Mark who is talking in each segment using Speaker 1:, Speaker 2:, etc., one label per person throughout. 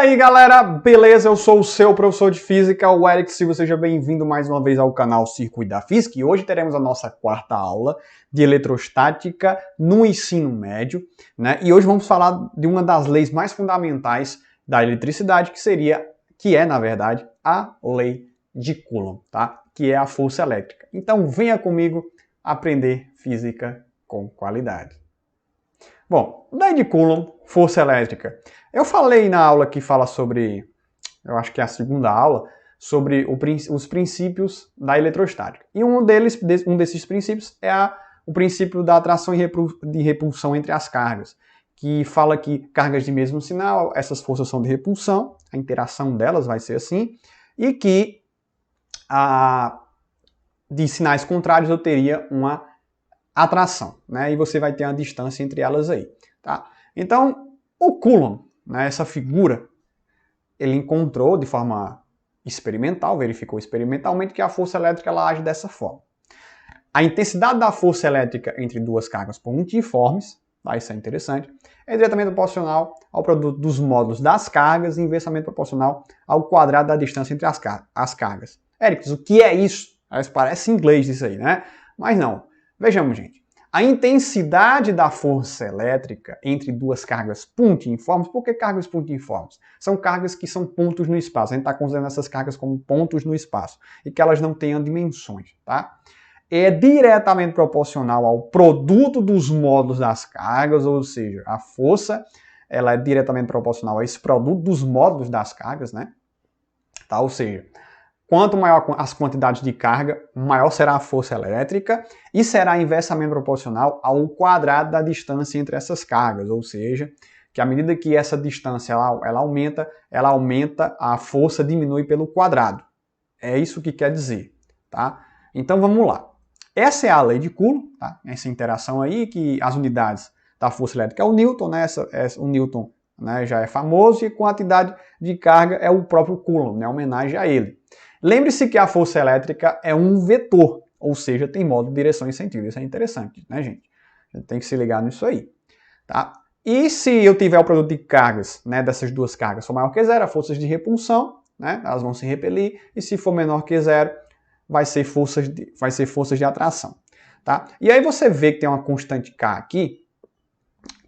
Speaker 1: aí galera, beleza? Eu sou o seu professor de física, o Eric Silva, seja bem-vindo mais uma vez ao canal Circuito da Física e hoje teremos a nossa quarta aula de eletrostática no ensino médio, né? E hoje vamos falar de uma das leis mais fundamentais da eletricidade, que é na verdade a lei de Coulomb, tá? Que é a força elétrica. Então venha comigo aprender física com qualidade. Bom, lei de Coulomb, força elétrica. Eu falei na aula que fala sobre, eu acho que é a segunda aula, sobre os princípios da eletrostática. E um desses princípios é o princípio da atração e de repulsão entre as cargas, que fala que cargas de mesmo sinal, essas forças são de repulsão, a interação delas vai ser assim, e que de sinais contrários eu teria uma atração, né? E você vai ter uma distância entre elas aí, tá? Então, o Coulomb, né, essa figura, ele encontrou de forma experimental, verificou experimentalmente que a força elétrica ela age dessa forma. A intensidade da força elétrica entre duas cargas pontiformes, tá? Isso é interessante, é diretamente proporcional ao produto dos módulos das cargas e inversamente proporcional ao quadrado da distância entre as cargas. Eric, o que é isso? Parece inglês isso aí, né? Mas não. Vejamos, gente. A intensidade da força elétrica entre duas cargas pontiformes, por que cargas pontiformes? São cargas que são pontos no espaço. A gente está considerando essas cargas como pontos no espaço e que elas não tenham dimensões, tá? É diretamente proporcional ao produto dos módulos das cargas, ou seja, a força ela é diretamente proporcional a esse produto dos módulos das cargas, né? Tá? Ou seja, quanto maior as quantidades de carga, maior será a força elétrica e será inversamente proporcional ao quadrado da distância entre essas cargas, ou seja, que à medida que essa distância ela aumenta, a força diminui pelo quadrado. É isso que quer dizer, tá? Então vamos lá. Essa é a lei de Coulomb, tá? Essa interação aí que as unidades da força elétrica é o Newton, né? O Newton, né, já é famoso e a quantidade de carga é o próprio Coulomb, né? Homenagem a ele. Lembre-se que a força elétrica é um vetor, ou seja, tem modo, direção e sentido. Isso é interessante, né, gente? A gente tem que se ligar nisso aí, tá? E se eu tiver o produto de cargas, né, dessas duas cargas for maior que zero, as forças de repulsão, né, elas vão se repelir, e se for menor que zero, vai ser forças de atração, tá? E aí você vê que tem uma constante K aqui,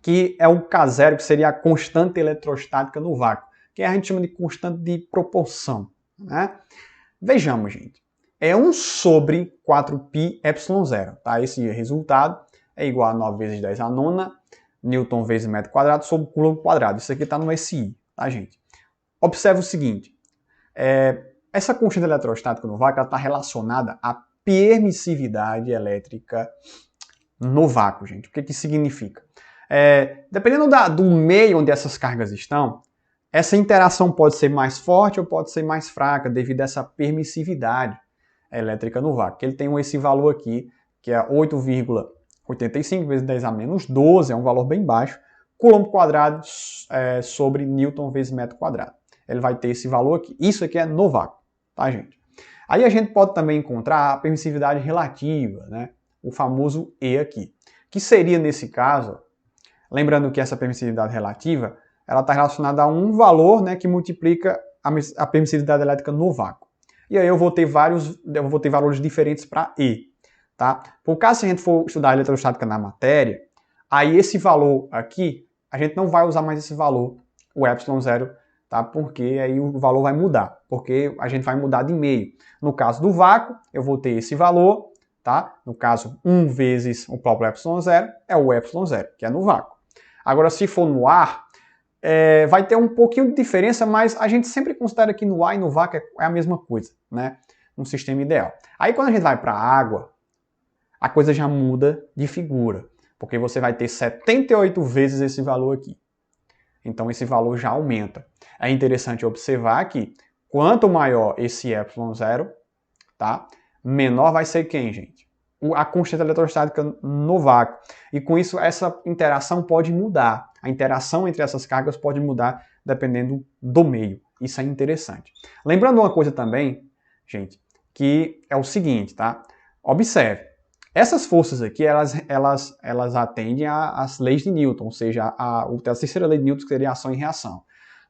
Speaker 1: que é o K0, que seria a constante eletrostática no vácuo, que a gente chama de constante de proporção, né? Vejamos, gente. É 1 sobre 4πε0, tá? Esse resultado é igual a 9 vezes 10 a nona, Newton vezes metro quadrado sobre Coulomb quadrado. Isso aqui está no SI, tá, gente? Observe o seguinte. Essa constante eletrostática no vácuo está relacionada à permissividade elétrica no vácuo, gente. O que que significa? Dependendo do meio onde essas cargas estão, essa interação pode ser mais forte ou pode ser mais fraca devido a essa permissividade elétrica no vácuo. Ele tem esse valor aqui, que é 8,85 vezes 10 a menos 12, é um valor bem baixo, Coulomb quadrado sobre Newton vezes metro quadrado. Ele vai ter esse valor aqui. Isso aqui é no vácuo, tá, gente? Aí a gente pode também encontrar a permissividade relativa, né? O famoso E aqui, que seria nesse caso, lembrando que essa permissividade relativa ela está relacionada a um valor, né, que multiplica a permissividade elétrica no vácuo. E aí eu vou ter valores diferentes para E, tá? Por caso se a gente for estudar eletrostática na matéria, aí esse valor aqui, a gente não vai usar mais esse valor, o ε0, tá? Porque aí o valor vai mudar, porque a gente vai mudar de meio. No caso do vácuo, eu vou ter esse valor, tá? No caso, 1 vezes o próprio ε0 é o ε0, que é no vácuo. Agora, se for no ar, vai ter um pouquinho de diferença, mas a gente sempre considera que no ar e no vácuo é a mesma coisa, né? Um sistema ideal. Aí quando a gente vai para a água, a coisa já muda de figura, porque você vai ter 78 vezes esse valor aqui. Então esse valor já aumenta. É interessante observar que quanto maior esse ε0, tá? Menor vai ser quem, gente? A constante eletrostática no vácuo. E com isso, essa interação pode mudar. A interação entre essas cargas pode mudar dependendo do meio. Isso é interessante. Lembrando uma coisa também, gente, que é o seguinte, tá? Observe. Essas forças aqui, elas atendem às leis de Newton, ou seja, a terceira lei de Newton, que seria ação e reação.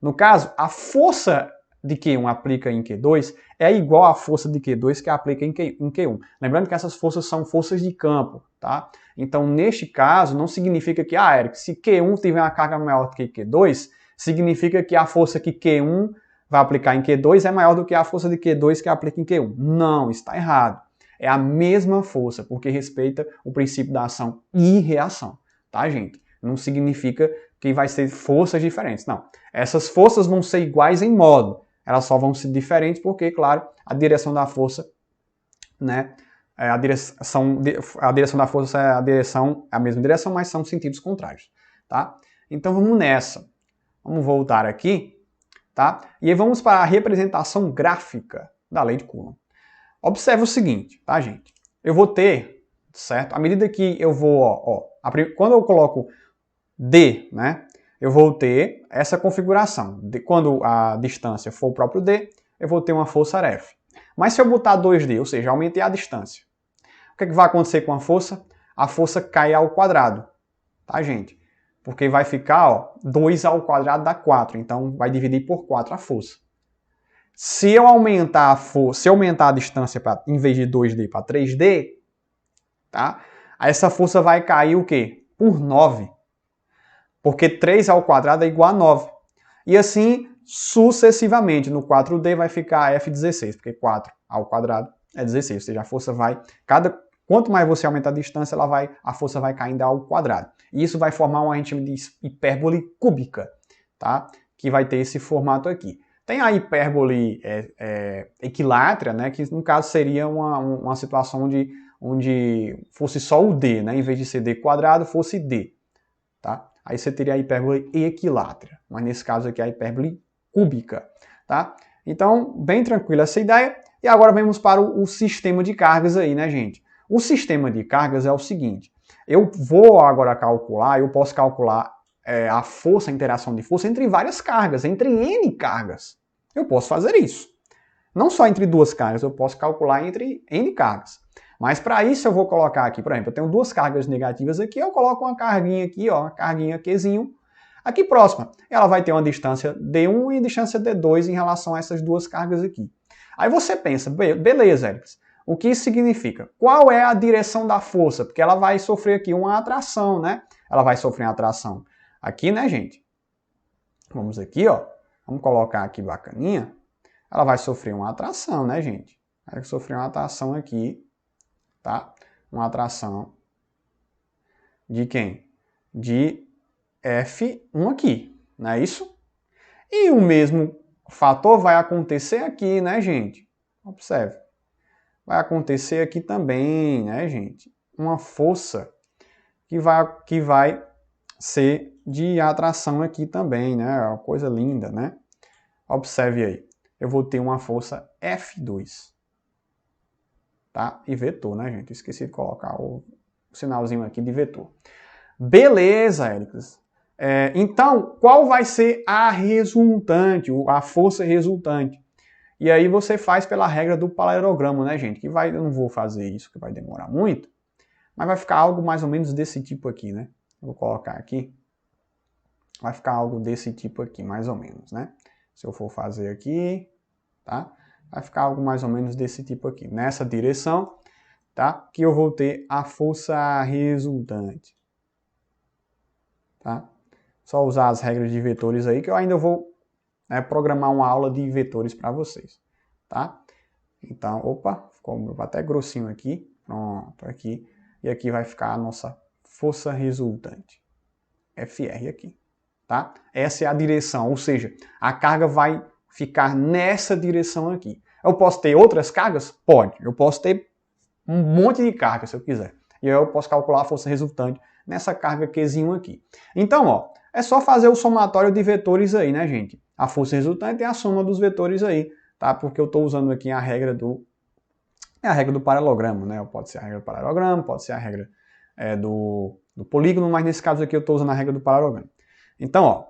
Speaker 1: No caso, a força de Q1 aplica em Q2 é igual à força de Q2 que aplica em Q1. Lembrando que essas forças são forças de campo, tá? Então, neste caso, não significa que, Eric, se Q1 tiver uma carga maior do que Q2, significa que a força que Q1 vai aplicar em Q2 é maior do que a força de Q2 que aplica em Q1. Não, está errado. É a mesma força, porque respeita o princípio da ação e reação, tá, gente? Não significa que vai ser forças diferentes, não. Essas forças vão ser iguais em modo, elas só vão ser diferentes porque, claro, a direção da força, né, a direção da força é a mesma direção, mas são sentidos contrários, tá? Então vamos nessa. Vamos voltar aqui, tá? E aí vamos para a representação gráfica da lei de Coulomb. Observe o seguinte, tá, gente? Eu vou ter, certo? À medida que eu vou, quando eu coloco D, né? Eu vou ter essa configuração. Quando a distância for o próprio D, eu vou ter uma força F. Mas se eu botar 2D, ou seja, aumentei a distância, o que vai acontecer com a força? A força cai ao quadrado, tá, gente? Porque vai ficar, 2 ao quadrado dá 4, então vai dividir por 4 a força. Se eu aumentar a força, se eu aumentar a distância em vez de 2D para 3D, tá? Essa força vai cair o quê? Por 9. Porque 3 ao quadrado é igual a 9. E assim, sucessivamente, no 4D vai ficar F16, porque 4 ao quadrado é 16, ou seja, a força vai... Quanto mais você aumenta a distância, a força vai caindo ao quadrado. E isso vai formar uma gente de hipérbole cúbica, tá? Que vai ter esse formato aqui. Tem a hipérbole equilátria, né? Que no caso seria uma situação onde fosse só o D, né? Em vez de ser D quadrado, fosse D, tá? Aí você teria a hipérbole equilátria, mas nesse caso aqui é a hipérbole cúbica, tá? Então, bem tranquila essa ideia. E agora vamos para o sistema de cargas aí, né, gente? O sistema de cargas é o seguinte, eu vou agora calcular, eu posso calcular a força, a interação de força entre várias cargas, entre N cargas. Eu posso fazer isso. Não só entre duas cargas, eu posso calcular entre N cargas. Mas para isso eu vou colocar aqui, por exemplo, eu tenho duas cargas negativas aqui, eu coloco uma carguinha aqui, ó, uma carguinha Qzinho, aqui próxima. Ela vai ter uma distância D1 e distância D2 em relação a essas duas cargas aqui. Aí você pensa, beleza, Eric, o que isso significa? Qual é a direção da força? Porque ela vai sofrer aqui uma atração, né? Ela vai sofrer uma atração aqui, né, gente? Vamos aqui, ó. Vamos colocar aqui bacaninha. Ela vai sofrer uma atração, né, gente? Vai sofrer uma atração aqui, tá? Uma atração de quem? De F1 aqui, não é isso? E o mesmo fator vai acontecer aqui, né, gente? Observe. Vai acontecer aqui também, né, gente? Uma força que vai ser de atração aqui também, né? É uma coisa linda, né? Observe aí. Eu vou ter uma força F2. Tá? E vetor, né, gente? Esqueci de colocar o sinalzinho aqui de vetor. Beleza, Éricles. Então, qual vai ser a resultante, a força resultante? E aí você faz pela regra do paralelogramo, né, gente? Eu não vou fazer isso, que vai demorar muito, mas vai ficar algo mais ou menos desse tipo aqui, né? Eu vou colocar aqui. Vai ficar algo desse tipo aqui, mais ou menos, né? Se eu for fazer aqui, tá? Vai ficar algo mais ou menos desse tipo aqui, nessa direção, tá? Que eu vou ter a força resultante, tá? Só usar as regras de vetores aí, que eu ainda vou programar uma aula de vetores para vocês, tá? Então, opa, ficou até grossinho aqui, pronto, aqui, e aqui vai ficar a nossa força resultante, FR aqui, tá? Essa é a direção, ou seja, a carga vai ficar nessa direção aqui. Eu posso ter outras cargas? Pode. Eu posso ter um monte de carga, se eu quiser. E aí eu posso calcular a força resultante nessa carga Qzinho aqui. Então, ó, é só fazer o somatório de vetores aí, né, gente? A força resultante é a soma dos vetores aí, tá? Porque eu estou usando aqui a regra do paralelogramo, né? Pode ser a regra do paralelogramo, pode ser a regra do polígono, mas nesse caso aqui eu estou usando a regra do paralelogramo. Então, ó,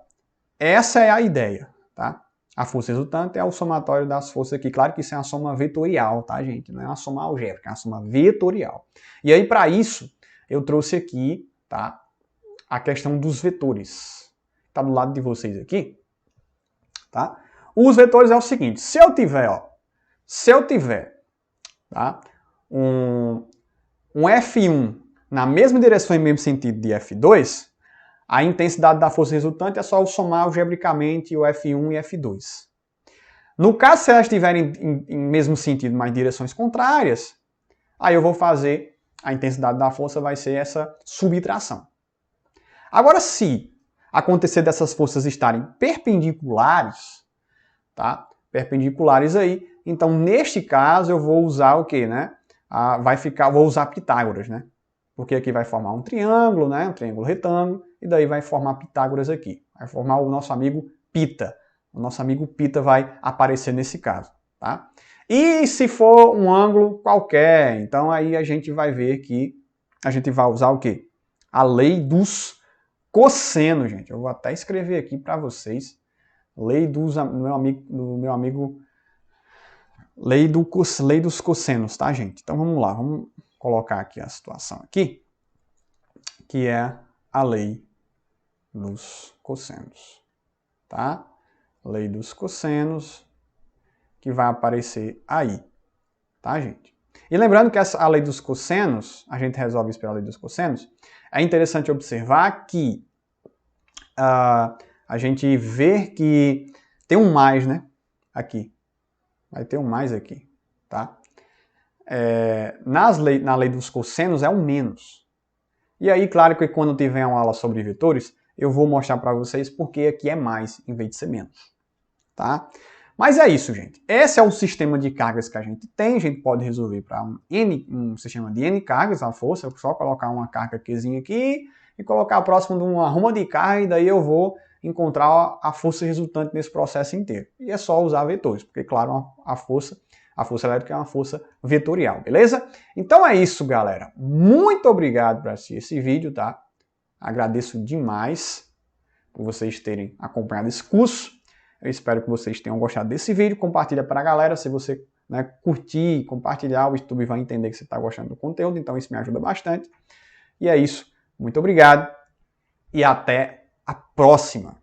Speaker 1: essa é a ideia, tá? A força resultante é o somatório das forças aqui. Claro que isso é uma soma vetorial, tá, gente? Não é uma soma algébrica, é uma soma vetorial. E aí, para isso, eu trouxe aqui, tá, a questão dos vetores. Tá do lado de vocês aqui. tá? Os vetores é o seguinte, se eu tiver tá, um F1 na mesma direção e mesmo sentido de F2, a intensidade da força resultante é só eu somar algebricamente o F1 e F2. No caso, se elas estiverem em mesmo sentido, mas direções contrárias, aí eu vou fazer, a intensidade da força vai ser essa subtração. Agora, se acontecer dessas forças estarem perpendiculares, tá? Perpendiculares aí, então neste caso eu vou usar o quê, né? Vou usar Pitágoras, né? Porque aqui vai formar um triângulo, né? Um triângulo retângulo, e daí vai formar Pitágoras aqui. Vai formar o nosso amigo Pita. O nosso amigo Pita vai aparecer nesse caso, tá? E se for um ângulo qualquer, então aí a gente vai ver que a gente vai usar o quê? A lei dos cossenos, gente. Eu vou até escrever aqui para vocês. Lei dos lei dos cossenos, tá, gente? Então vamos lá, vamos colocar aqui a situação aqui, que é a lei dos cossenos, tá? Lei dos cossenos, que vai aparecer aí, tá, gente? E lembrando que a lei dos cossenos, a gente resolve isso pela lei dos cossenos, é interessante observar que a gente vê que tem um mais, né? Aqui. Vai ter um mais aqui, tá? Na lei dos cossenos é um menos. E aí, claro que quando tiver uma aula sobre vetores, eu vou mostrar para vocês porque aqui é mais em vez de ser menos, tá? Mas é isso, gente. Esse é o sistema de cargas que a gente tem. A gente pode resolver para um sistema de N cargas, a força. Eu só colocar uma carga Qzinha aqui e colocar próximo de uma ruma de carga e daí eu vou encontrar a força resultante nesse processo inteiro. E é só usar vetores, porque, claro, a força elétrica é uma força vetorial, beleza? Então é isso, galera. Muito obrigado por assistir esse vídeo, tá? Agradeço demais por vocês terem acompanhado esse curso. Eu espero que vocês tenham gostado desse vídeo. Compartilha para a galera. Se você curtir, compartilhar, o YouTube vai entender que você está gostando do conteúdo. Então isso me ajuda bastante. E é isso. Muito obrigado. E até a próxima.